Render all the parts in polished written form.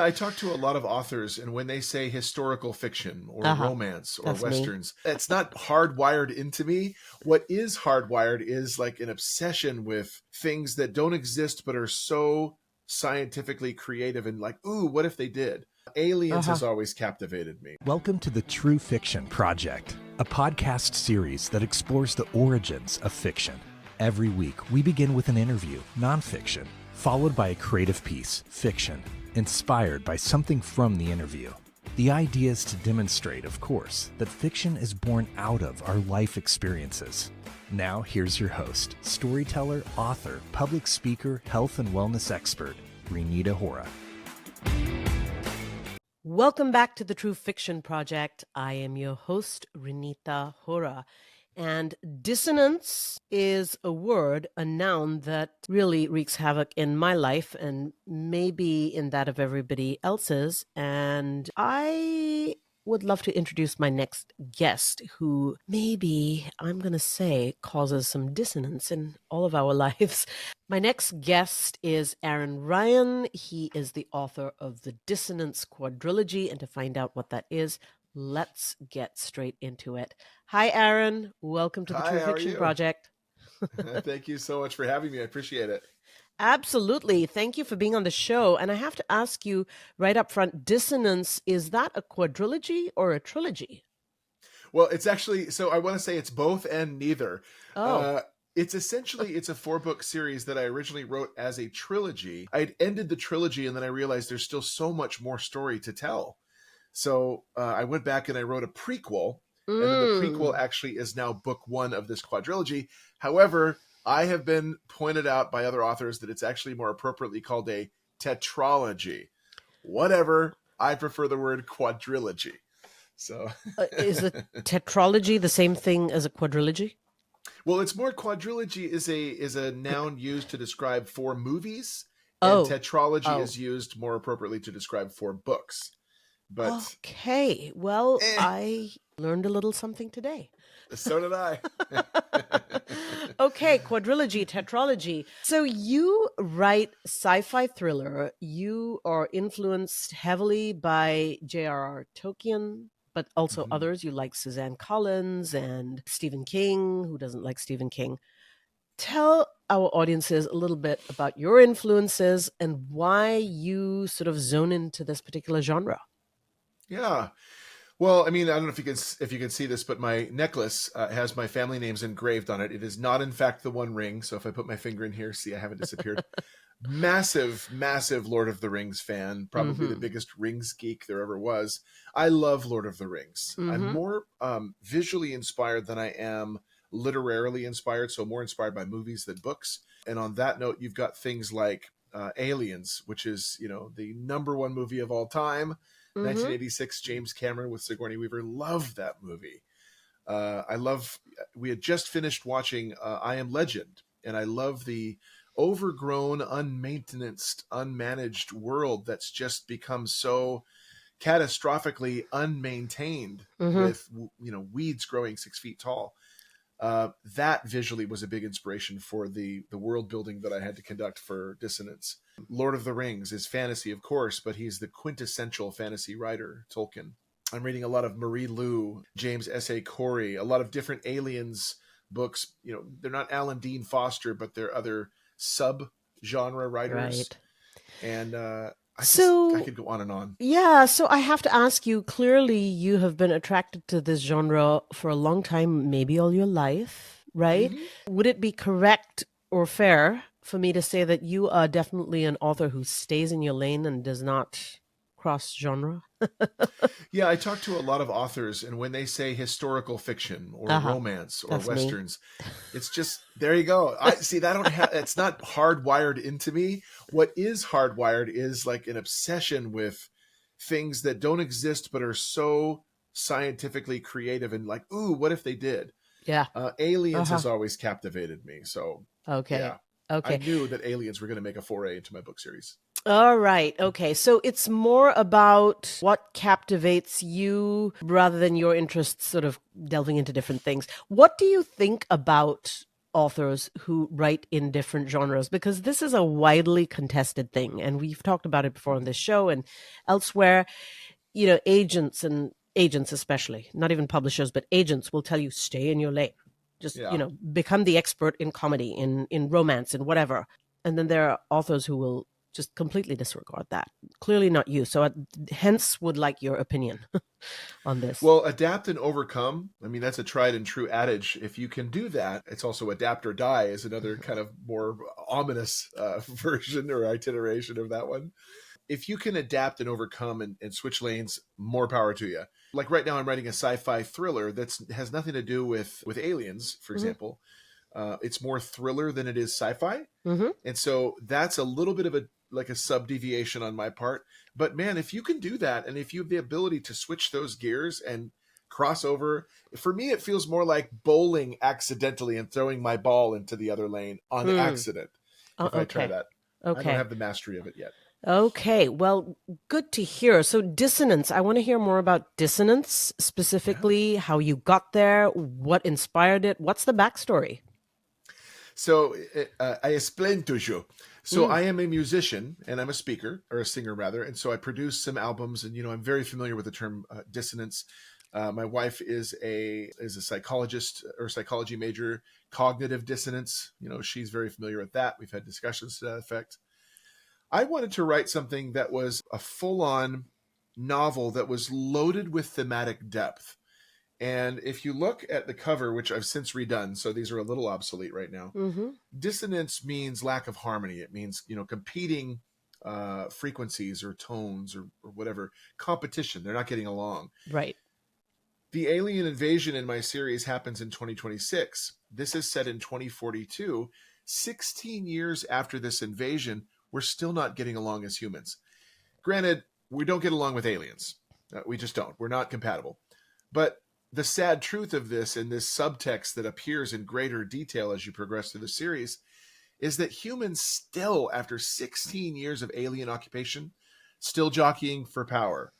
I talk to a lot of authors, and when they say historical fiction or Uh-huh. romance or That's me. westerns, it's not hardwired into me. What is hardwired is like an obsession with things that don't exist but are so scientifically creative and like, ooh, what if they did? Aliens Uh-huh. has always captivated me. Welcome to the True Fiction Project, a podcast series that explores the origins of fiction. Every week, we begin with an interview, nonfiction, followed by a creative piece, fiction, inspired by something from the interview. The idea is to demonstrate, of course, that fiction is born out of our life experiences. Now, here's your host, storyteller, author, public speaker, health and wellness expert, Renita Hora. Welcome back to the True Fiction Project. I am your host, Renita Hora. And dissonance is a word, a noun that really wreaks havoc in my life and maybe in that of everybody else's. And I would love to introduce my next guest, who maybe, I'm going to say, causes some dissonance in all of our lives. My next guest is Aaron Ryan. He is the author of the Dissonance quadrilogy. And to find out what that is, let's get straight into it. Hi, Aaron. Welcome to the Hi, True how are Fiction you? Project. Thank you so much for having me. I appreciate it. Absolutely. Thank you for being on the show. And I have to ask you right up front, Dissonance, is that a quadrilogy or a trilogy? Well, it's actually, so I want to say it's both and neither. Oh, It's a 4-book series that I originally wrote as a trilogy. I'd ended the trilogy and then I realized there's still so much more story to tell. So I went back and I wrote a prequel, and then the prequel actually is now book 1 of this quadrilogy. However, I have been pointed out by other authors that it's actually more appropriately called a tetralogy. Whatever, I prefer the word quadrilogy. So, is a tetralogy the same thing as a quadrilogy? well, it's more quadrilogy is a noun used to describe 4 movies, and Oh, tetralogy oh. is used more appropriately to describe 4 books. But Okay. Well, eh, I learned a little something today. so did I. Okay, quadrilogy, tetralogy. So you write sci-fi thriller. You are influenced heavily by J.R.R. Tolkien, but also Mhm. others. You like Suzanne Collins and Stephen King. Who doesn't like Stephen King? Tell our audiences a little bit about your influences and why you sort of zone into this particular genre. Yeah. Well, I mean, I don't know if you can see this, but my necklace has my family names engraved on it. It is not, in fact, the One Ring. So if I put my finger in here, see, I haven't disappeared. Massive, massive Lord of the Rings fan. Probably the Mm-hmm. biggest Rings geek there ever was. I love Lord of the Rings. I'm Mm-hmm. more visually inspired than I am literarily inspired. So more inspired by movies than books. And on that note, you've got things like Aliens, which is the #1 movie of all time. Mm-hmm. 1986, James Cameron with Sigourney Weaver. Loved that movie. We had just finished watching I Am Legend, and I love the overgrown, unmaintenanced, unmanaged world that's just become so catastrophically unmaintained Mm-hmm. with weeds growing 6 feet tall. That visually was a big inspiration for the world building that I had to conduct for Dissonance. Lord of the Rings is fantasy, of course, but he's the quintessential fantasy writer, Tolkien. I'm reading a lot of Marie Lu, James S.A. Corey, a lot of different aliens books. They're not Alan Dean Foster, but they're other sub-genre writers. Right. And I So, could go on and on. yeah, so I have to ask you, clearly you have been attracted to this genre for a long time, maybe all your life, right? Mm-hmm. Would it be correct or fair for me to say that you are definitely an author who stays in your lane and does not cross genre? Yeah, I talk to a lot of authors, and when they say historical fiction or Uh-huh. romance or That's me. westerns, it's just there you go. I see that I don't have it's not hardwired into me. What is hardwired is like an obsession with things that don't exist but are so scientifically creative and like, ooh, what if they did? Yeah. Aliens Uh-huh. has always captivated me. So Okay. yeah, I Okay. knew that aliens were going to make a foray into my book series. All right. Okay. So it's more about what captivates you rather than your interests sort of delving into different things. What do you think about authors who write in different genres, because this is a widely contested thing, and we've talked about it before on this show and elsewhere. Agents especially, not even publishers, but agents will tell you, stay in your lane. Just, become the expert in comedy, in romance, and whatever. And then there are authors who will just completely disregard that. Clearly not you. So hence would like your opinion on this. Well, adapt and overcome. I mean, that's a tried and true adage. If you can do that, it's also adapt or die is another kind of more ominous version or iteration of that one. If you can adapt and overcome and switch lanes, more power to you. Like right now, I'm writing a sci-fi thriller that has nothing to do with aliens, for example. It's more thriller than it is sci-fi. And so that's a little bit of a subdeviation on my part. But man, if you can do that, and if you have the ability to switch those gears and cross over, for me, it feels more like bowling accidentally and throwing my ball into the other lane on accident. If I try that. I don't have the mastery of it yet. Okay, well, good to hear. So Dissonance, I want to hear more about Dissonance, specifically how you got there, what inspired it, what's the backstory? So I explain to you. So I am a musician and I'm a speaker, or a singer rather, and so I produce some albums, and I'm very familiar with the term dissonance. My wife is a psychologist or psychology major, cognitive dissonance. She's very familiar with that. We've had discussions to that effect. I wanted to write something that was a full-on novel that was loaded with thematic depth. And if you look at the cover, which I've since redone, so these are a little obsolete right now, dissonance means lack of harmony. It means, competing frequencies or tones or whatever, competition. They're not getting along. Right. The alien invasion in my series happens in 2026. This is set in 2042. 16 years after this invasion, we're still not getting along as humans. Granted, we don't get along with aliens. We just don't. We're not compatible. But the sad truth of this, and this subtext that appears in greater detail as you progress through the series, is that humans still, after 16 years of alien occupation, still jockeying for power,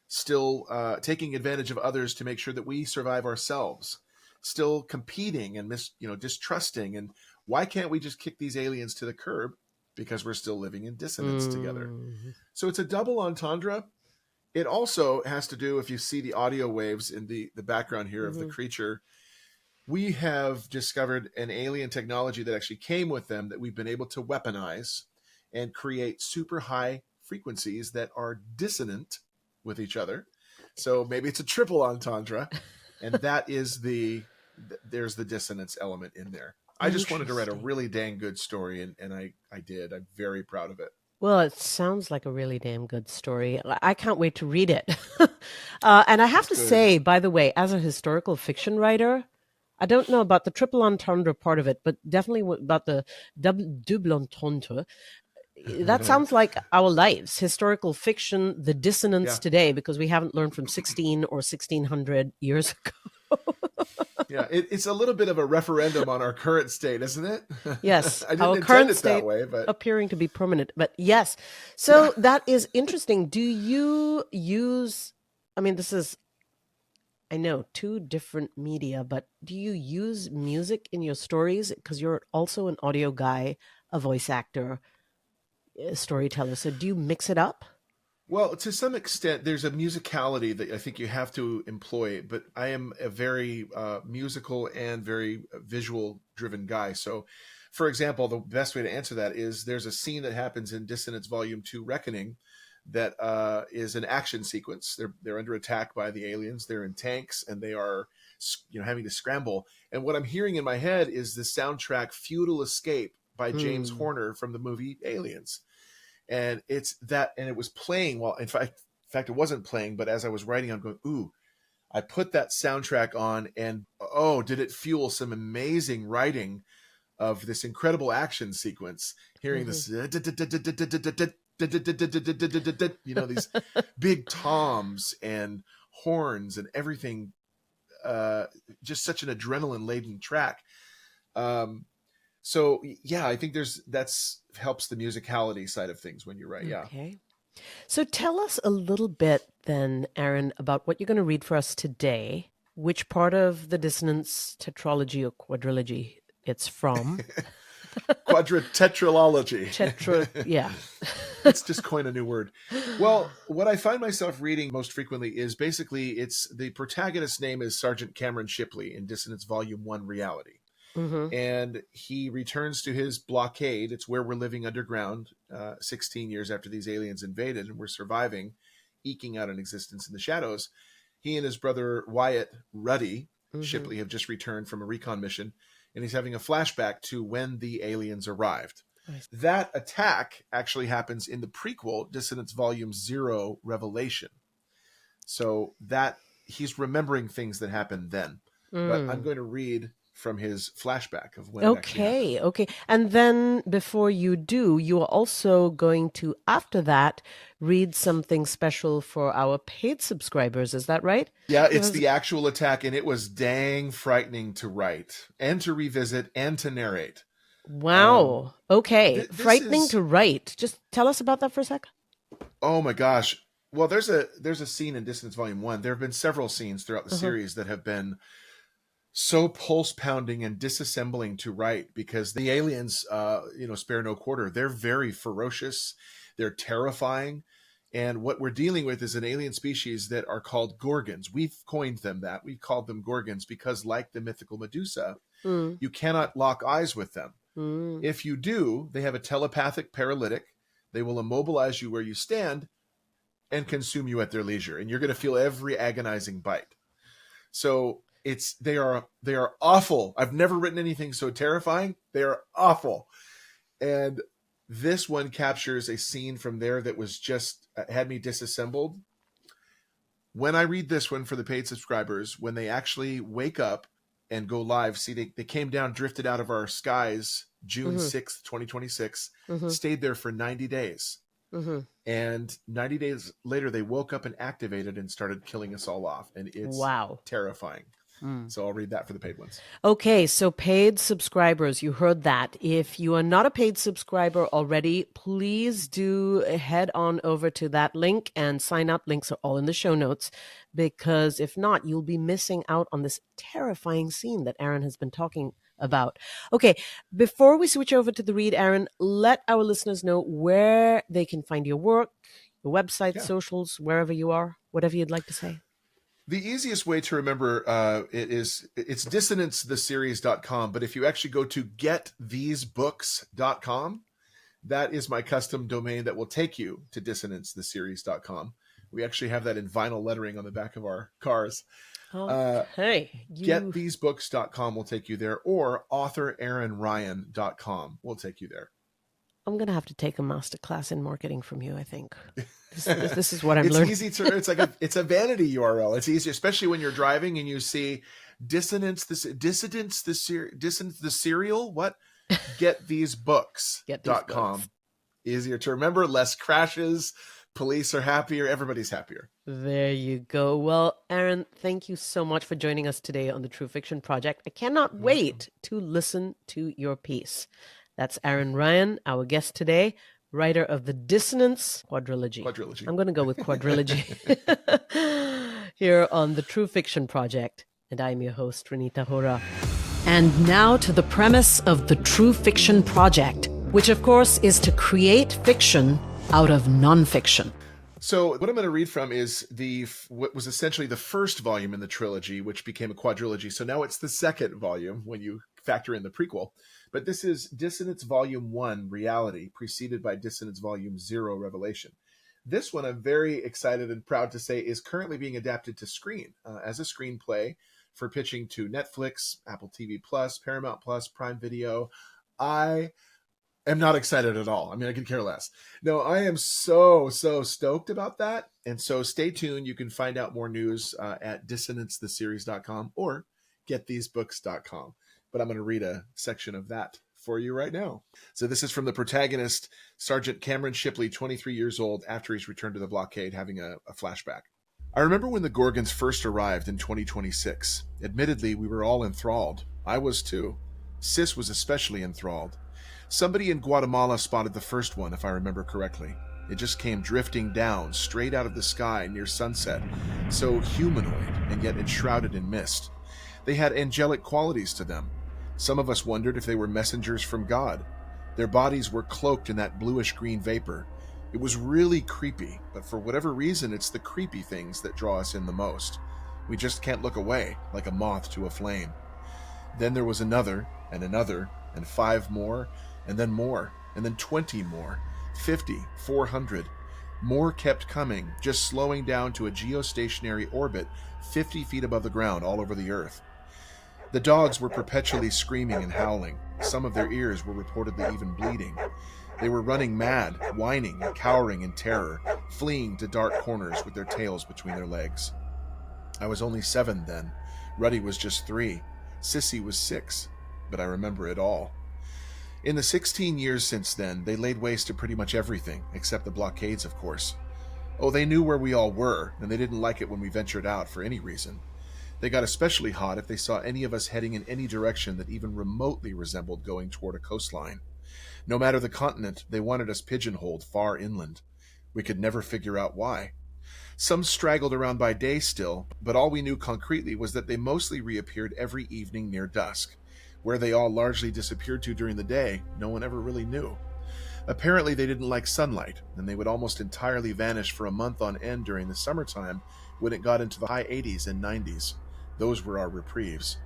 still taking advantage of others to make sure that we survive ourselves, still competing and distrusting. And why can't we just kick these aliens to the curb? Because we're still living in dissonance together. So it's a double entendre. It also has to do, if you see the audio waves in the background here of the creature, we have discovered an alien technology that actually came with them that we've been able to weaponize and create super high frequencies that are dissonant with each other. So maybe it's a triple entendre, and that is there's the dissonance element in there. I just wanted to write a really dang good story, and I did. I'm very proud of it. Well, it sounds like a really damn good story. I can't wait to read it. And I have to say, by the way, as a historical fiction writer, I don't know about the triple entendre part of it, but definitely about the double entendre. That sounds like our lives, historical fiction, the dissonance today, because we haven't learned from 16 or 1600 years ago. Yeah, it's a little bit of a referendum on our current state, isn't it? Yes, I didn't our intend current it state that way, but appearing to be permanent. But yes, so that is interesting. Do you use? I mean, I know, two different media, but do you use music in your stories? Because you're also an audio guy, a voice actor, a storyteller. So do you mix it up? Well, to some extent, there's a musicality that I think you have to employ, but I am a very musical and very visual-driven guy. So, for example, the best way to answer that is there's a scene that happens in Dissonance Volume 2 Reckoning that is an action sequence. They're under attack by the aliens. They're in tanks, and they are having to scramble. And what I'm hearing in my head is the soundtrack Feudal Escape by James Horner from the movie Aliens. And it's that, and it was playing while, in fact, it wasn't playing, but as I was writing, I'm going, ooh, I put that soundtrack on, and oh, did it fuel some amazing writing of this incredible action sequence, hearing this, these big toms and horns and everything, just such an adrenaline-laden track. So yeah, I think that's helps the musicality side of things when you write. Yeah. Okay. So tell us a little bit then, Aaron, about what you're going to read for us today. Which part of the Dissonance tetralogy or quadrilogy it's from. Tetralogy. Yeah. Let's just coin a new word. Well, what I find myself reading most frequently is basically it's the protagonist's name is Sergeant Cameron Shipley in Dissonance Volume 1 Reality. Mm-hmm. And he returns to his blockade. It's where we're living underground 16 years after these aliens invaded, and we're surviving, eking out an existence in the shadows. He and his brother Wyatt Ruddy Shipley have just returned from a recon mission, and he's having a flashback to when the aliens arrived. Nice. That attack actually happens in the prequel, Dissonance Volume 0 Revelation. So that he's remembering things that happened then. But I'm going to read from his flashback of when it actually happened. Okay. And then before you do, you are also going to, after that, read something special for our paid subscribers. Is that right? Yeah, it's the actual attack, and it was dang frightening to write and to revisit and to narrate. Wow. Okay. Frightening to write. Just tell us about that for a sec. Oh my gosh. Well, there's a scene in Dissonance Volume 1. There have been several scenes throughout the series that have been so pulse pounding and disassembling to write because the aliens, spare no quarter. They're very ferocious. They're terrifying. And what we're dealing with is an alien species that are called Gorgons. We've coined them that. We've called them Gorgons because, like the mythical Medusa, you cannot lock eyes with them. If you do, they have a telepathic paralytic. They will immobilize you where you stand and consume you at their leisure. And you're going to feel every agonizing bite. So they are awful. I've never written anything so terrifying. They are awful. And this one captures a scene from there that was just had me disassembled. When I read this one for the paid subscribers, when they actually wake up and go live, see they came down, drifted out of our skies June 6th, 2026, stayed there for 90 days. And 90 days later, they woke up and activated and started killing us all off. And it's terrifying. So I'll read that for the paid ones. Okay, so paid subscribers, you heard that. If you are not a paid subscriber already, please do head on over to that link and sign up. Links are all in the show notes, because if not, you'll be missing out on this terrifying scene that Aaron has been talking about. Okay, before we switch over to the read, Aaron, let our listeners know where they can find your work, your website, socials, wherever you are, whatever you'd like to say. The easiest way to remember it's dissonancetheseries.com, but if you actually go to getthesebooks.com, that is my custom domain that will take you to dissonancetheseries.com. We actually have that in vinyl lettering on the back of our cars. Getthesebooks.com will take you there, or authoraaronryan.com will take you there. I'm going to have to take a master class in marketing from you, I think. This is what I'm learning. It's a vanity URL. It's easy, especially when you're driving and you see Dissonance the serial. What? Getthesebooks.com. Easier to remember, less crashes. Police are happier. Everybody's happier. There you go. Well, Aaron, thank you so much for joining us today on the True Fiction Project. I cannot wait to listen to your piece. That's Aaron Ryan, our guest today, writer of the Dissonance quadrilogy. I'm going to go with quadrilogy here on the True Fiction Project. And I'm your host, Renita Hora. And now to the premise of the True Fiction Project, which of course is to create fiction out of nonfiction. So what I'm going to read from is what was essentially the first volume in the trilogy, which became a quadrilogy. So now it's the second volume when you factor in the prequel. But this is Dissonance Volume 1, Reality, preceded by Dissonance Volume 0, Revelation. This one, I'm very excited and proud to say, is currently being adapted to screen as a screenplay for pitching to Netflix, Apple TV+, Paramount+, Prime Video. I am not excited at all. I mean, I could care less. No, I am so stoked about that. And so stay tuned. You can find out more news at dissonancetheseries.com or getthesebooks.com. But I'm going to read a section of that for you right now. So this is from the protagonist, Sergeant Cameron Shipley, 23 years old, after he's returned to the blockade, having a flashback. I remember when the Gorgons first arrived in 2026. Admittedly, we were all enthralled. I was too. Sis was especially enthralled. Somebody in Guatemala spotted the first one, if I remember correctly. It just came drifting down, straight out of the sky near sunset, so humanoid and yet enshrouded in mist. They had angelic qualities to them. Some of us wondered if they were messengers from God. Their bodies were cloaked in that bluish-green vapor. It was really creepy, but for whatever reason, it's the creepy things that draw us in the most. We just can't look away, like a moth to a flame. Then there was another, and 5 more, and then 20 more, 50, 400. More kept coming, just slowing down to a geostationary orbit 50 feet above the ground all over the Earth. The dogs were perpetually screaming and howling. Some of their ears were reportedly even bleeding. They were running mad, whining and cowering in terror, fleeing to dark corners with their tails between their legs. I was only 7 then. Ruddy was just 3. Sissy was 6. But I remember it all. In the 16 years since then, they laid waste to pretty much everything, except the blockades, of course. Oh, they knew where we all were, and they didn't like it when we ventured out for any reason. They got especially hot if they saw any of us heading in any direction that even remotely resembled going toward a coastline. No matter the continent, they wanted us pigeonholed far inland. We could never figure out why. Some straggled around by day still, but all we knew concretely was that they mostly reappeared every evening near dusk. Where they all largely disappeared to during the day, no one ever really knew. Apparently they didn't like sunlight, and they would almost entirely vanish for a month on end during the summertime when it got into the high 80s and 90s. Those were our reprieves.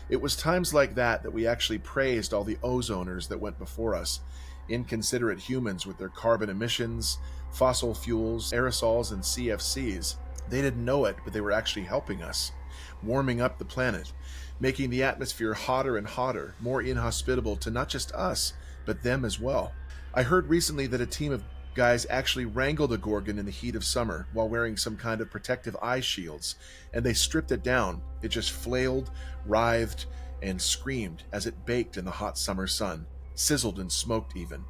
It was times like that that we actually praised all the ozoners that went before us, inconsiderate humans with their carbon emissions, fossil fuels, aerosols, and CFCs. They didn't know it, but they were actually helping us, warming up the planet, making the atmosphere hotter and hotter, more inhospitable to not just us, but them as well. I heard recently that a team of guys actually wrangled a Gorgon in the heat of summer while wearing some kind of protective eye shields, and they stripped it down. It just flailed, writhed, and screamed as it baked in the hot summer sun, sizzled and smoked even.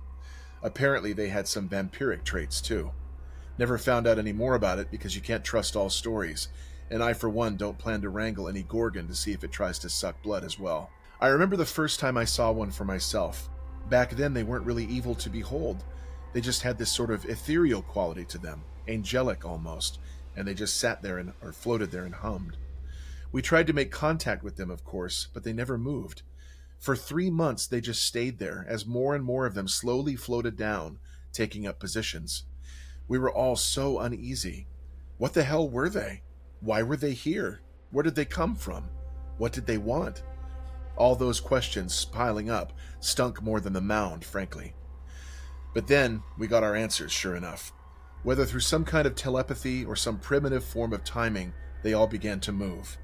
Apparently they had some vampiric traits too. Never found out any more about it because you can't trust all stories, and I for one don't plan to wrangle any Gorgon to see if it tries to suck blood as well. I remember the first time I saw one for myself. Back then they weren't really evil to behold. They just had this sort of ethereal quality to them, angelic almost, and they just sat there or floated there and hummed. We tried to make contact with them, of course, but they never moved. For 3 months they just stayed there as more and more of them slowly floated down, taking up positions. We were all so uneasy. What the hell were they? Why were they here? Where did they come from? What did they want? All those questions piling up stunk more than the mound, frankly. But then we got our answers, sure enough. Whether through some kind of telepathy or some primitive form of timing, they all began to move.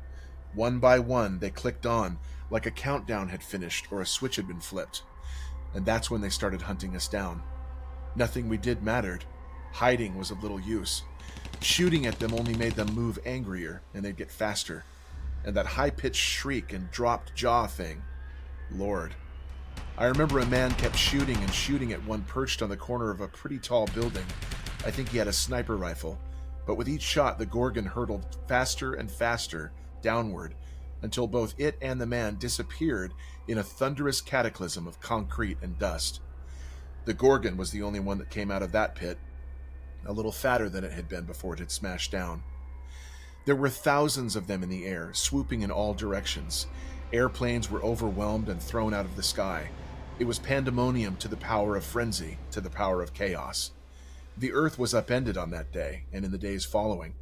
One by one, they clicked on, like a countdown had finished or a switch had been flipped. And that's when they started hunting us down. Nothing we did mattered. Hiding was of little use. Shooting at them only made them move angrier, and they'd get faster. And that high-pitched shriek and dropped jaw thing. Lord. I remember a man kept shooting and shooting at one perched on the corner of a pretty tall building. I think he had a sniper rifle, but with each shot the Gorgon hurtled faster and faster downward until both it and the man disappeared in a thunderous cataclysm of concrete and dust. The Gorgon was the only one that came out of that pit, a little fatter than it had been before it had smashed down. There were thousands of them in the air, swooping in all directions. Airplanes were overwhelmed and thrown out of the sky. It was pandemonium to the power of frenzy, to the power of chaos. The earth was upended on that day, and in the days following.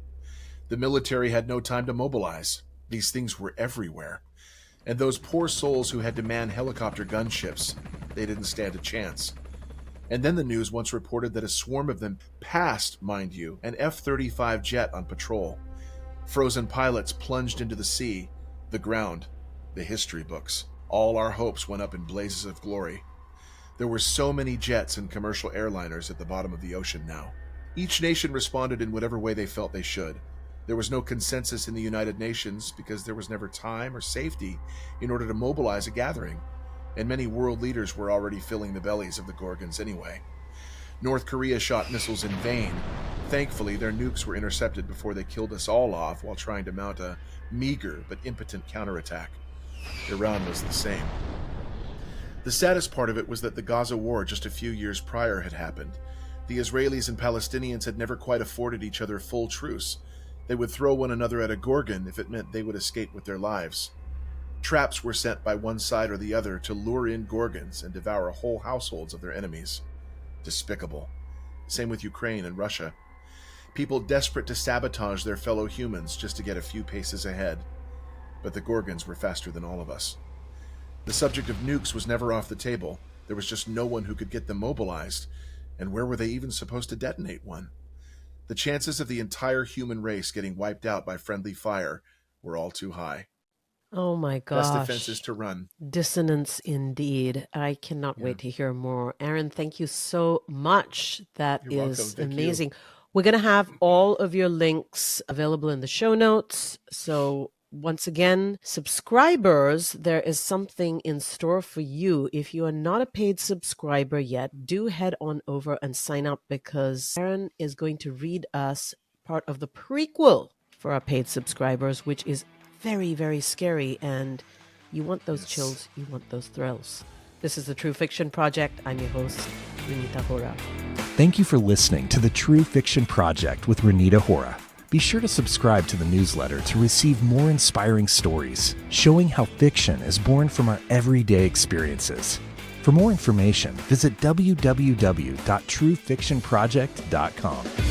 The military had no time to mobilize. These things were everywhere. And those poor souls who had to man helicopter gunships, they didn't stand a chance. And then the news once reported that a swarm of them passed, mind you, an F-35 jet on patrol. Frozen pilots plunged into the sea, the ground, the history books. All our hopes went up in blazes of glory. There were so many jets and commercial airliners at the bottom of the ocean now. Each nation responded in whatever way they felt they should. There was no consensus in the United Nations because there was never time or safety in order to mobilize a gathering, and many world leaders were already filling the bellies of the Gorgons anyway. North Korea shot missiles in vain. Thankfully, their nukes were intercepted before they killed us all off while trying to mount a meager but impotent counterattack. Iran was the same. The saddest part of it was that the Gaza war just a few years prior had happened. The Israelis and Palestinians had never quite afforded each other full truce. They would throw one another at a Gorgon if it meant they would escape with their lives. Traps were sent by one side or the other to lure in Gorgons and devour whole households of their enemies. Despicable. Same with Ukraine and Russia. People desperate to sabotage their fellow humans just to get a few paces ahead. But the Gorgons were faster than all of us. The subject of nukes was never off the table. There was just no one who could get them mobilized. And where were they even supposed to detonate one? The chances of the entire human race getting wiped out by friendly fire were all too high. Oh my gosh. Best defense is to run. Dissonance indeed. I cannot wait to hear more. Aaron, thank you so much. That You're is welcome. Thank amazing. We're going to have all of your links available in the show notes. So once again, subscribers, there is something in store for you. If you are not a paid subscriber yet, do head on over and sign up, because Aaron is going to read us part of the prequel for our paid subscribers, which is very, very scary, and you want those chills, you want those thrills. This is the True Fiction Project. I'm your host, Renita Hora. Thank you for listening to the True Fiction Project with Renita Hora. Be sure to subscribe to the newsletter to receive more inspiring stories showing how fiction is born from our everyday experiences. For more information, visit www.truefictionproject.com.